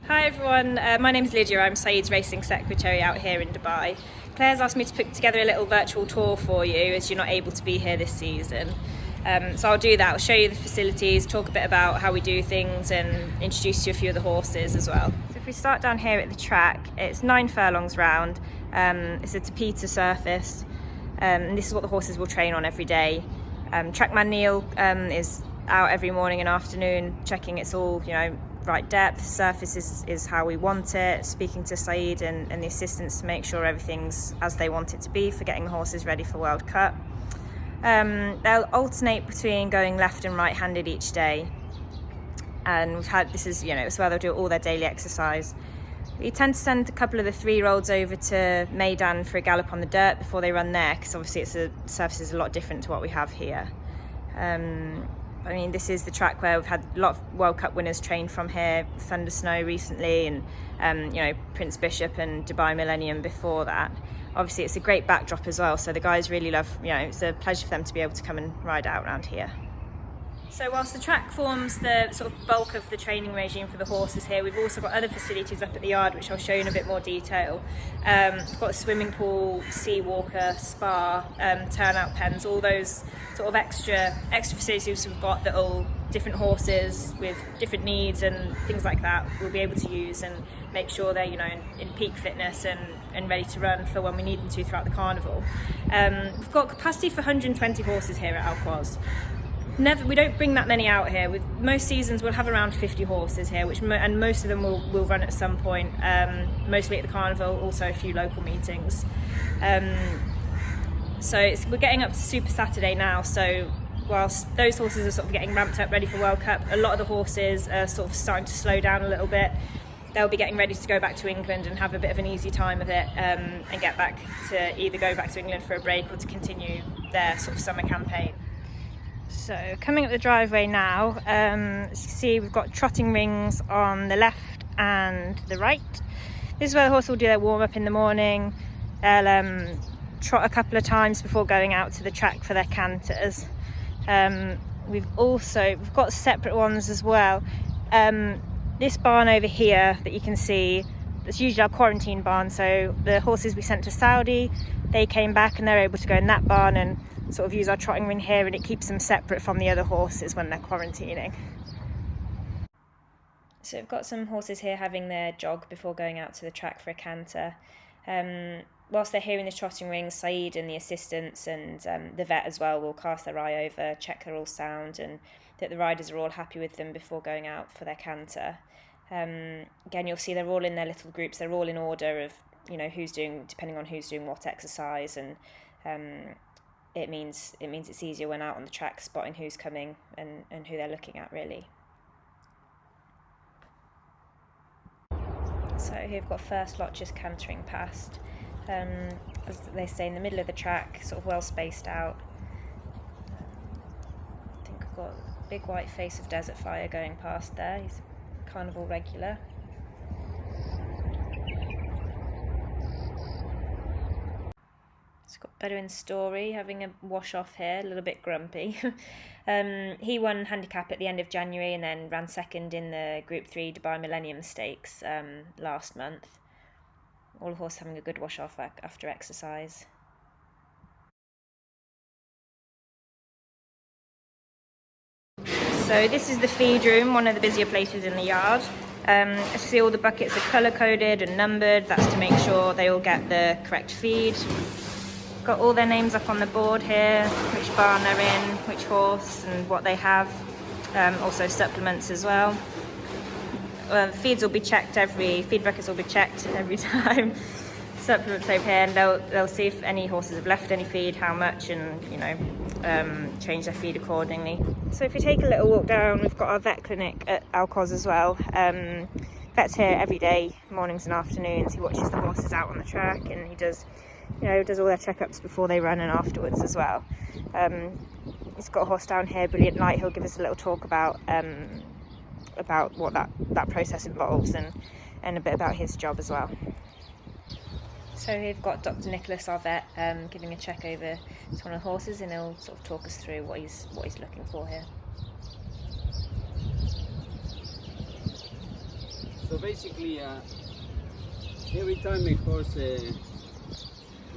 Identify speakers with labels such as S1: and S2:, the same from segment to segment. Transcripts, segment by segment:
S1: Hi everyone, my name's Lydia. I'm Saeed's racing secretary out here in Dubai. Claire's asked me to put together a little virtual tour for you as you're not able to be here this season. So I'll do that. I'll show you the facilities, talk a bit about how we do things and introduce you to a few of the horses as well. So if we start down here at the track, it's 9 furlongs round. It's a tapeter surface. And this is what the horses will train on every day. Trackman Neil is out every morning and afternoon checking it's all, right depth, surface is how we want it, speaking to Saeed and the assistants to make sure everything's as they want it to be for getting the horses ready for World Cup. They'll alternate between going left and right handed each day, and it's where they'll do all their daily exercise. We tend to send a couple of the 3-year-olds over to Maidan for a gallop on the dirt before they run there, because obviously the surface is a lot different to what we have here. This is the track where we've had a lot of World Cup winners train from here, Thunder Snow recently, and Prince Bishop and Dubai Millennium before that. Obviously it's a great backdrop as well, so the guys really love, it's a pleasure for them to be able to come and ride out around here. So whilst the track forms the sort of bulk of the training regime for the horses here, we've also got other facilities up at the yard which I'll show you in a bit more detail. We've got a swimming pool, sea walker, spa, turnout pens, all those sort of extra facilities we've got that all different horses with different needs and things like that we'll be able to use and make sure they're in peak fitness and ready to run for when we need them to throughout the carnival. We've got capacity for 120 horses here at Al Quoz. We don't bring that many out here. With most seasons we'll have around 50 horses here, and most of them will run at some point, mostly at the carnival, also a few local meetings. We're getting up to Super Saturday now, so whilst those horses are sort of getting ramped up ready for World Cup, a lot of the horses are sort of starting to slow down a little bit. They'll be getting ready to go back to England and have a bit of an easy time of it, and get back to either go back to England for a break or to continue their sort of summer campaign. So coming up the driveway now, as you can see we've got trotting rings on the left and the right. This is where the horse will do their warm-up in the morning. They'll trot a couple of times before going out to the track for their canters. We've got separate ones as well. This barn over here that you can see, it's usually our quarantine barn, so the horses we sent to Saudi, they came back and they're able to go in that barn and sort of use our trotting ring here, and it keeps them separate from the other horses when they're quarantining. So we've got some horses here having their jog before going out to the track for a canter. Whilst they're here in the trotting ring, Saeed and the assistants and the vet as well will cast their eye over, check they're all sound and that the riders are all happy with them before going out for their canter. Again, you'll see they're all in their little groups, they're all in order of depending on who's doing what exercise, and it means it's easier when out on the track spotting who's coming and who they're looking at really. So here we've got first lot just cantering past. As they say, in the middle of the track, sort of well spaced out. I think we've got a big white face of Desert Fire going past there. He's a carnival regular. It's got Bedouin Story having a wash off here, a little bit grumpy. He won handicap at the end of January and then ran second in the Group 3 Dubai Millennium Stakes last month. All the horses having a good wash off after exercise. So this is the feed room, one of the busier places in the yard. As you see, all the buckets are colour coded and numbered. That's to make sure they all get the correct feed. Got all their names up on the board here, which barn they're in, which horse and what they have. Also supplements as well. Feed records will be checked every time. Supplements over here, and they'll see if any horses have left any feed, how much, and change their feed accordingly. So if you take a little walk down, we've got our vet clinic at Al Quoz as well. Vet's here every day, mornings and afternoons. He watches the horses out on the track, and he does all their checkups before they run and afterwards as well. He's got a horse down here, Brilliant Light. He'll give us a little talk about what that process involves and a bit about his job as well. So we've got Dr. Nicholas, our vet, giving a check over to one of the horses, and he'll sort of talk us through what he's looking for here.
S2: So basically, every time a horse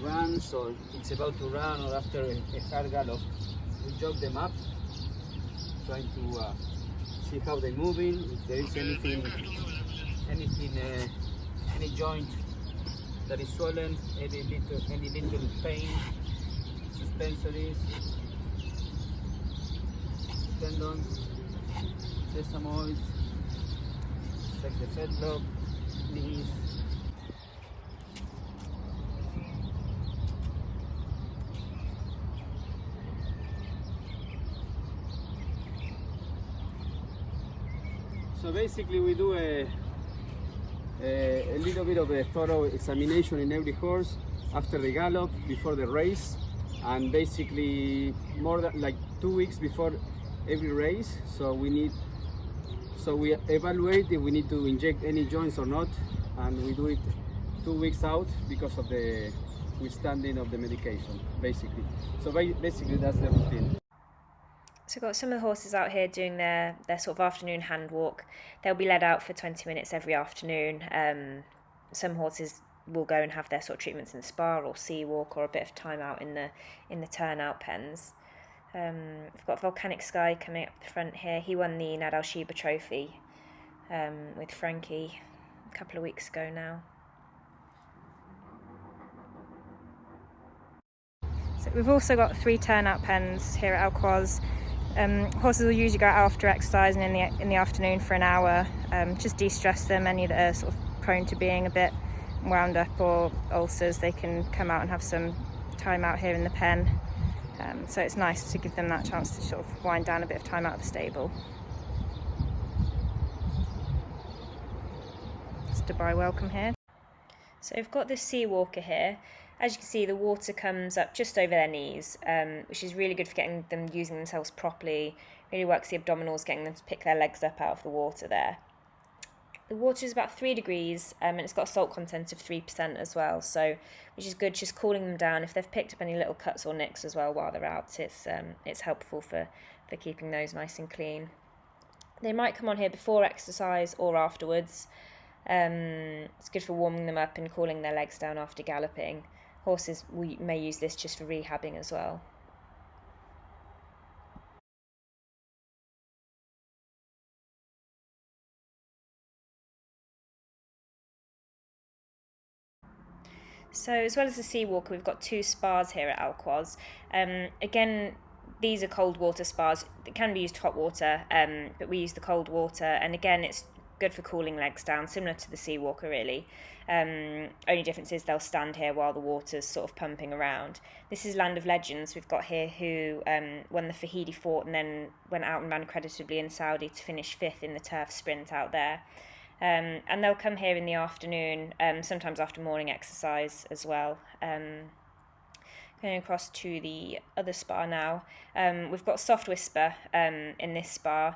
S2: runs or it's about to run or after a hard gallop, we jog them up, trying to see how they're moving, if there is any joint that is swollen, any little pain, suspensories, tendons, sesamoids, check the fetlock, knees. So basically we do a little bit of a thorough examination in every horse after the gallop, before the race, and basically more than like 2 weeks before every race. So we evaluate if we need to inject any joints or not, and we do it 2 weeks out because of the withstanding of the medication, basically. So basically that's the routine.
S1: So we've got some of the horses out here doing their sort of afternoon hand walk. They'll be led out for 20 minutes every afternoon. Some horses will go and have their sort of treatments in the spa or sea walk, or a bit of time out in the turnout pens. We've got Volcanic Sky coming up the front here. He won the Nadal Sheba Trophy with Frankie a couple of weeks ago now. So we've also got 3 turnout pens here at Alquoz. Horses will usually go out after exercise and in the afternoon for an hour, just de-stress them. Any that are sort of prone to being a bit wound up or ulcers, they can come out and have some time out here in the pen. So it's nice to give them that chance to sort of wind down a bit of time out of the stable. Just a Dubai welcome here. So we've got this sea walker here. As you can see, the water comes up just over their knees, which is really good for getting them using themselves properly. Really works the abdominals, getting them to pick their legs up out of the water there. The water is about 3 degrees, and it's got a salt content of 3% as well, so which is good, just cooling them down. If they've picked up any little cuts or nicks as well while they're out, it's helpful for keeping those nice and clean. They might come on here before exercise or afterwards. It's good for warming them up and cooling their legs down after galloping. Horses, we may use this just for rehabbing as well. So as well as the sea walker, we've got 2 spas here at Alquoz. Again, these are cold water spas. They can be used hot water, but we use the cold water, and again it's good for cooling legs down, similar to the sea walker really. Only difference is they'll stand here while the water's sort of pumping around. This is Land of Legends we've got here, who won the Fahidi Fort and then went out and ran creditably in Saudi to finish 5th in the turf sprint out there. And they'll come here in the afternoon, sometimes after morning exercise as well. Going across to the other spa now. We've got Soft Whisper in this spa.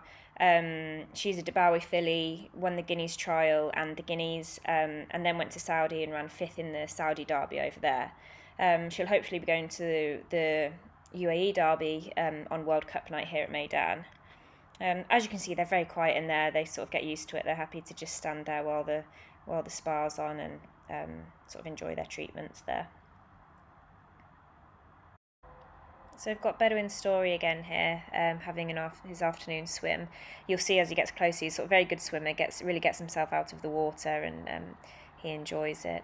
S1: She's a Dubai filly, won the Guineas trial and the Guineas, and then went to Saudi and ran 5th in the Saudi Derby over there. She'll hopefully be going to the UAE Derby on World Cup night here at Meydan. As you can see, they're very quiet in there. They sort of get used to it. They're happy to just stand there while the spa's on and sort of enjoy their treatments there. So we've got Bedouin Story again here, having his afternoon swim. You'll see as he gets closer, he's sort of a very good swimmer, really gets himself out of the water, and he enjoys it.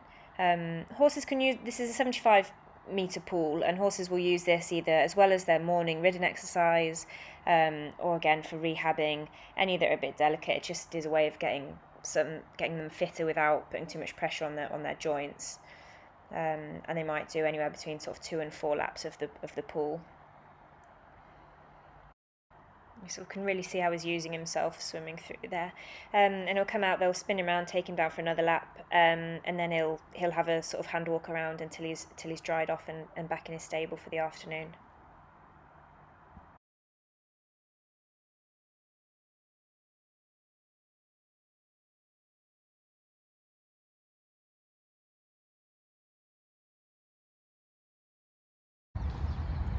S1: Horses can use, this is a 75-metre pool, and horses will use this either as well as their morning ridden exercise, or again for rehabbing. Any that are a bit delicate, it just is a way of getting them fitter without putting too much pressure on their joints. And they might do anywhere between sort of 2 and 4 laps of the pool. You sort of can really see how he's using himself swimming through there. And he'll come out, they'll spin him around, take him down for another lap, and then he'll have a sort of hand walk around until he's dried off and back in his stable for the afternoon.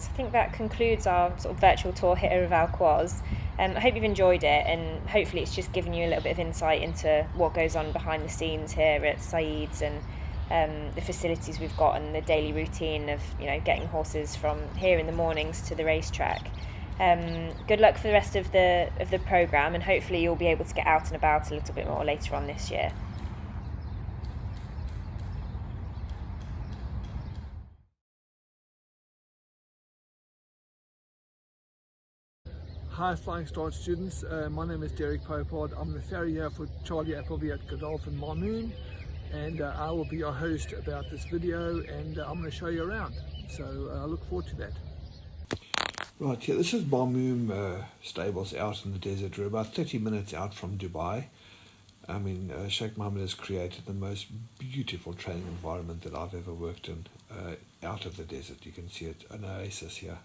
S1: So I think that concludes our sort of virtual tour here of Alquoz. I hope you've enjoyed it, and hopefully it's just given you a little bit of insight into what goes on behind the scenes here at Saeed's, and the facilities we've got, and the daily routine of getting horses from here in the mornings to the racetrack. Good luck for the rest of the programme, and hopefully you'll be able to get out and about a little bit more later on this year.
S3: Hi Flying Start students, my name is Derek Popard. I'm the farrier for Charlie Appleby at Godolphin Marmoon, and I will be your host about this video, and I'm going to show you around, so I look forward to that.
S4: Right, yeah, this is Marmoon stables out in the desert. We're about 30 minutes out from Dubai. I mean, Sheikh Mohammed has created the most beautiful training environment that I've ever worked in, out of the desert. You can see it, an oasis here.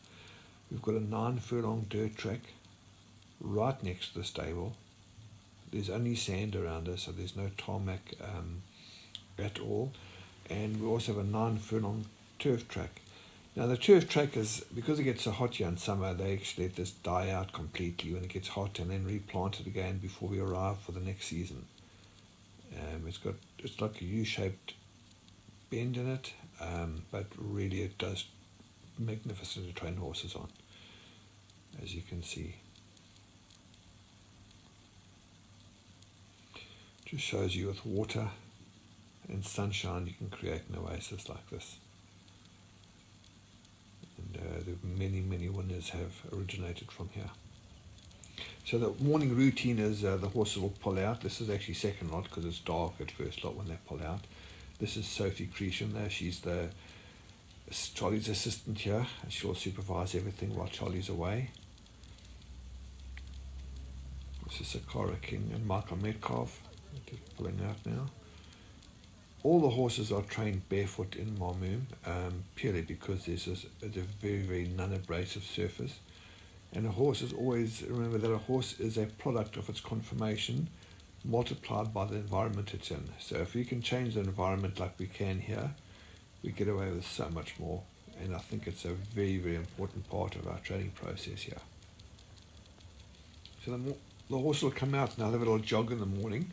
S4: We've got a 9-furlong dirt track right next to the stable. There's only sand around us, so there's no tarmac at all. And we also have a 9-furlong turf track. Now the turf track is, because it gets so hot here in summer, they actually let this die out completely when it gets hot, and then replant it again before we arrive for the next season. It's like a U-shaped bend in it, but really it does magnificent to train horses on, as you can see. Just shows you with water and sunshine you can create an oasis like this. And many winners have originated from here. So the morning routine is the horses will pull out. This is actually second lot because it's dark at first lot when they pull out. This is Sophie Creation there. She's Charlie's assistant here. She'll supervise everything while Charlie's away. This is Sakara King and Michael Metcalf. They're pulling out now. All the horses are trained barefoot in Marmoon, purely because there's a very non-abrasive surface. And a horse is always, remember that a horse is a product of its conformation multiplied by the environment it's in. So if we can change the environment like we can here, we get away with so much more. And I think it's a very important part of our training process here. So the horse will come out and have a little jog in the morning,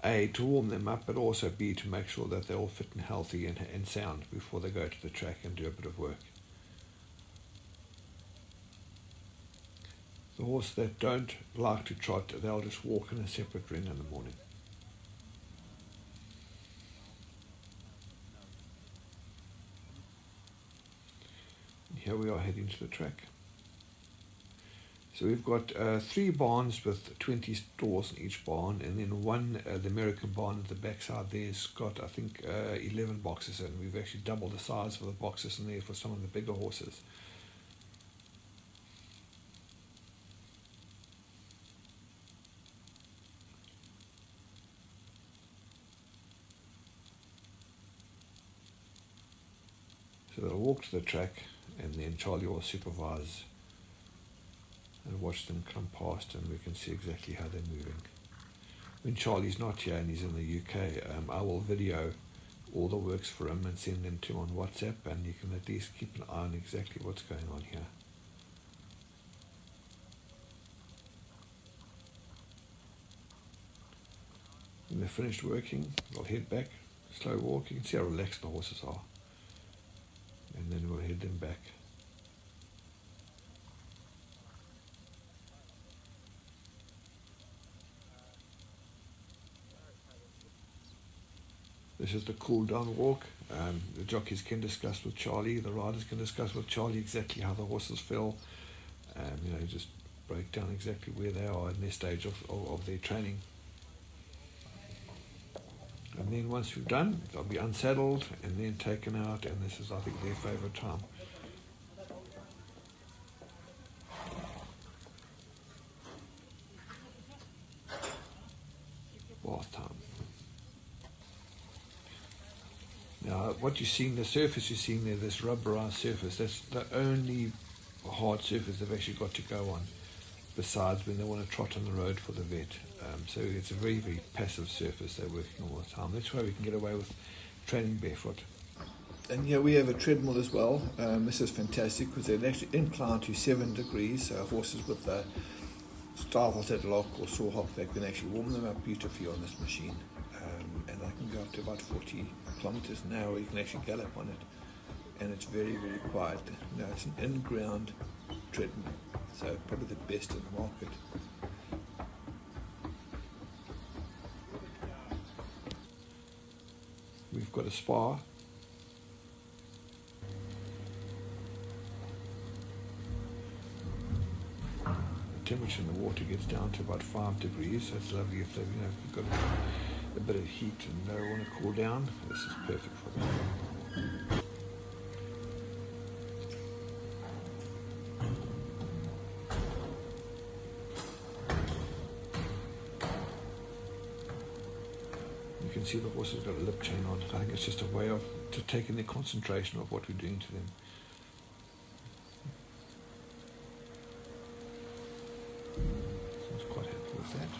S4: A, to warm them up, but also B, to make sure that they're all fit and healthy and sound before they go to the track and do a bit of work. The horse that don't like to trot, they'll just walk in a separate ring in the morning. And here we are heading to the track. So we've got 3 barns with 20 stalls in each barn, and then one, the American barn at the backside there's got, I think, 11 boxes in. We've actually doubled the size of the boxes in there for some of the bigger horses. So they'll walk to the track, and then Charlie will supervise and watch them come past, and we can see exactly how they're moving. When Charlie's not here and he's in the UK, I will video all the works for him and send them to him on WhatsApp, and you can at least keep an eye on exactly what's going on here. When they're finished working, they'll head back, slow walk. You can see how relaxed the horses are. And then we'll head them back. This is the Cooldown Walk. The jockeys can discuss with Charlie, the riders can discuss with Charlie exactly how the horses feel. Just break down exactly where they are in their stage of their training. And then once we've done, they'll be unsaddled and then taken out, and this is, I think, their favourite time. Bath time. Now, what you're seeing, the surface you're seeing there, this rubberized surface, that's the only hard surface they've actually got to go on, besides when they want to trot on the road for the vet. So it's a very passive surface they're working all the time. That's why we can get away with training barefoot. And here we have a treadmill as well. This is fantastic because they're actually inclined to 7 degrees. So horses with Styles at lock or sawhawk, they can actually warm them up beautifully on this machine, and they can go up to about 40 kilometers an hour. You can actually gallop on it, and it's very, very quiet. Now it's an in-ground treadmill, so probably the best in the market. We've got a spa. The temperature in the water gets down to about 5 degrees, so it's lovely if they've, you've got a bit of heat and they want to cool down. This is perfect for them. You can see the horse has got a lip chain on. I think it's just a way of taking the concentration of what we're doing to them. So it's quite happy with that.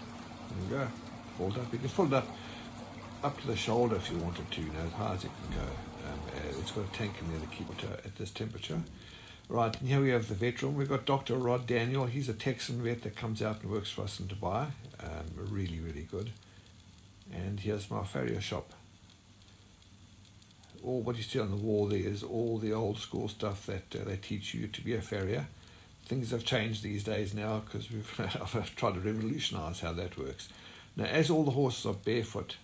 S4: There we go. Fold up. You can fold up to the shoulder if you wanted to, as high as it can go. It's got a tank in there to keep it at this temperature. Right, and here we have the vet room. We've got Dr. Rod Daniel. He's a Texan vet that comes out and works for us in Dubai. Really, really good. And here's my farrier shop. All what you see on the wall there is all the old school stuff that they teach you to be a farrier. Things have changed these days now because I've tried to revolutionize how that works. Now, as all the horses are barefoot,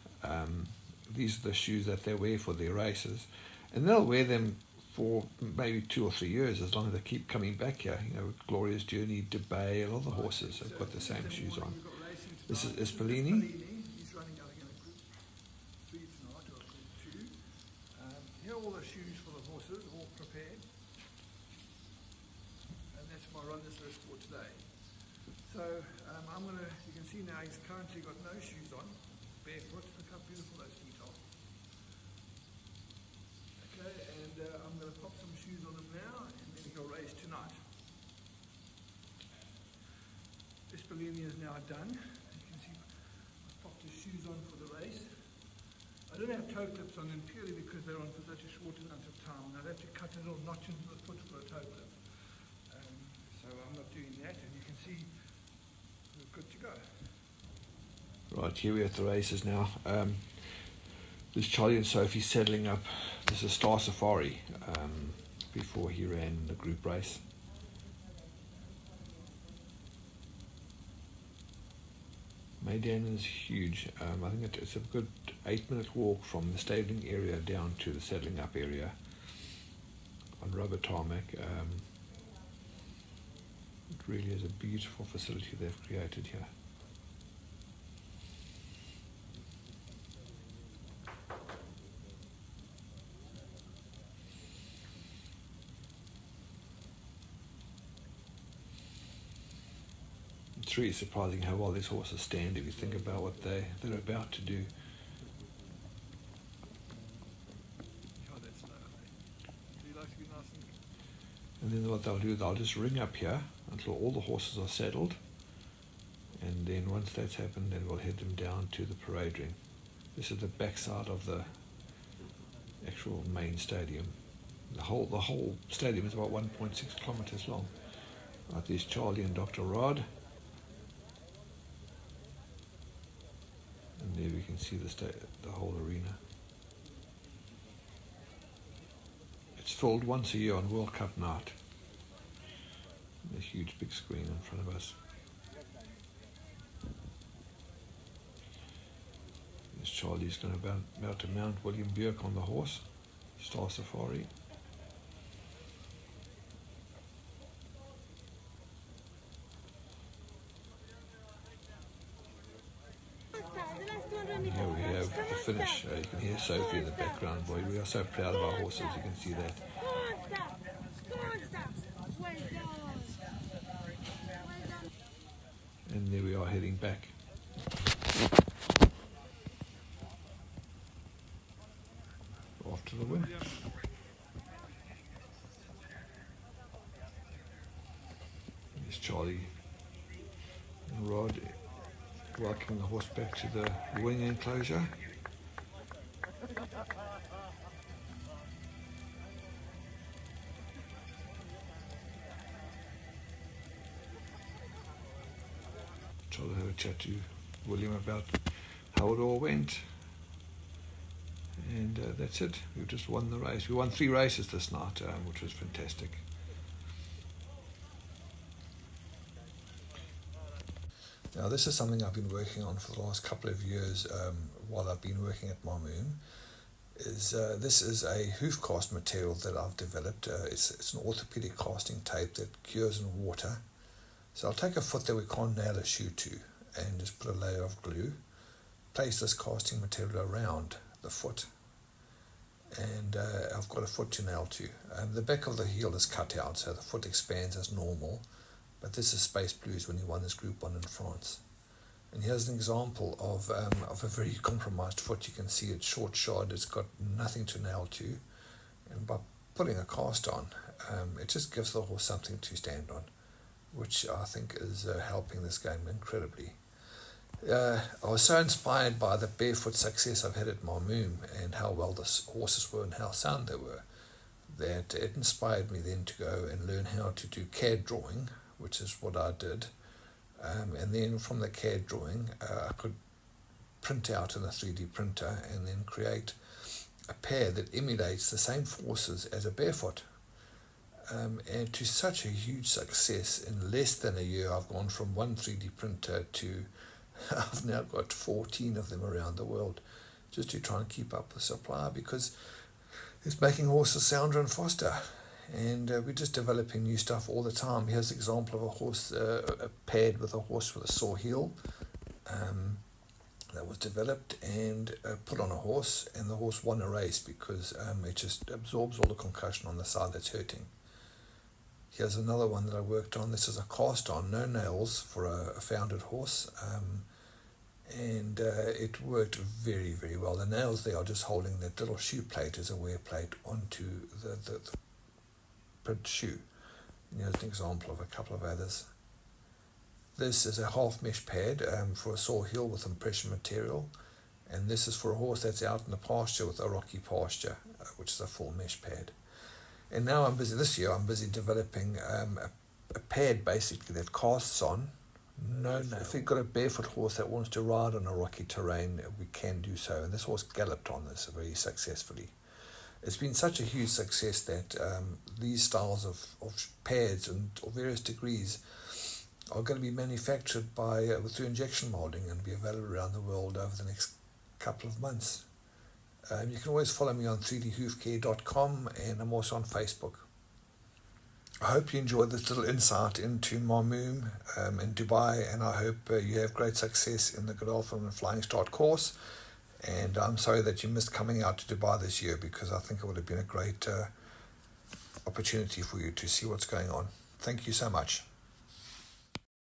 S4: these are the shoes that they wear for their races, and they'll wear them for maybe 2 or 3 years as long as they keep coming back here. Glorious Journey, Dubai, and all the horses have got the same shoes on. This is Espellini.
S3: Here are all the shoes for the horses, all prepared. And that's my runners list for today. So you can see now he's currently got no shoes on, barefoot. Look how beautiful those feet are. Okay, and I'm going to pop some shoes on him now, and then he'll race tonight. Espellini is now done. You can see I've popped his shoes on for the race. I don't have toe clips on them purely because they're on for such a short amount of time, and I'd have to cut a little notch into the foot for a toe clip. So I'm not doing that, and you can see we're good to go.
S4: Right, here we're at the races now. This Charlie and Sophie settling up. This is Star Safari before he ran the group race. Maidan is huge. I think it's a good 8-minute walk from the stabling area down to the settling up area on rubber tarmac. It really is a beautiful facility they've created here. It's really surprising how well these horses stand if you think about what they're about to do.
S3: Oh, that's lovely. Do you like to be nice
S4: And then what they'll do, they'll just ring up here until all the horses are settled, and then once that's happened, then we'll head them down to the parade ring. This is the backside of the actual main stadium. The whole stadium is about 1.6 kilometers long. Right, there's Charlie and Dr. Rod. And there we can see the whole arena. It's filled once a year on World Cup night. A huge big screen in front of us. There's Charlie's going to about to mount William Burke on the horse. Star Safari. Here we have the finish. You can hear Sophie in the background. Boy, we are so proud of our horses. You can see that. And there we are heading back. Off to the win. There's Charlie and Rod welcoming the horse back to the wing enclosure. try to have a chat to William about how it all went. And that's it. We just won the race. We won 3 races this night, which was fantastic. Now this is something I've been working on for the last couple of years while I've been working at Marmoon. This is a hoof cast material that I've developed. It's an orthopedic casting tape that cures in water. So I'll take a foot that we can't nail a shoe to and just put a layer of glue, place this casting material around the foot, and I've got a foot to nail to. The back of the heel is cut out so the foot expands as normal, but this is Space Blues when he won his Group 1 in France. And here's an example of a very compromised foot. You can see it's short shod, it's got nothing to nail to, and by putting a cast on, it just gives the horse something to stand on, which I think is helping this game incredibly. I was so inspired by the barefoot success I've had at Marmoon and how well the horses were and how sound they were, that it inspired me then to go and learn how to do CAD drawing, which is what I did. And then from the CAD drawing, I could print out in a 3D printer and then create a pair that emulates the same forces as a barefoot. And to such a huge success, in less than a year I've gone from one 3D printer to I've now got 14 of them around the world, just to try and keep up with supply, because it's making horses sounder and faster, and we're just developing new stuff all the time. Here's an example of a horse paired with a horse with a sore heel that was developed and put on a horse, and the horse won a race because it just absorbs all the concussion on the side that's hurting. Here's another one that I worked on. This is a cast on, no nails, for a founded horse, and it worked very, very well. The nails there are just holding that little shoe plate as a wear plate onto the print shoe. And here's an example of a couple of others. This is a half mesh pad for a sore heel with impression material, and this is for a horse that's out in the pasture with a rocky pasture, which is a full mesh pad. And now this year I'm busy developing a pad basically that casts on. No. If you've got a barefoot horse that wants to ride on a rocky terrain, we can do so. And this horse galloped on this very successfully. It's been such a huge success that these styles of pads and of various degrees are going to be manufactured through injection molding and be available around the world over the next couple of months. You can always follow me on 3dhoofcare.com, and I'm also on Facebook. I hope you enjoyed this little insight into Marmoon in Dubai, and I hope you have great success in the Godolphin and Flying Start course. And I'm sorry that you missed coming out to Dubai this year, because I think it would have been a great opportunity for you to see what's going on. Thank you so much.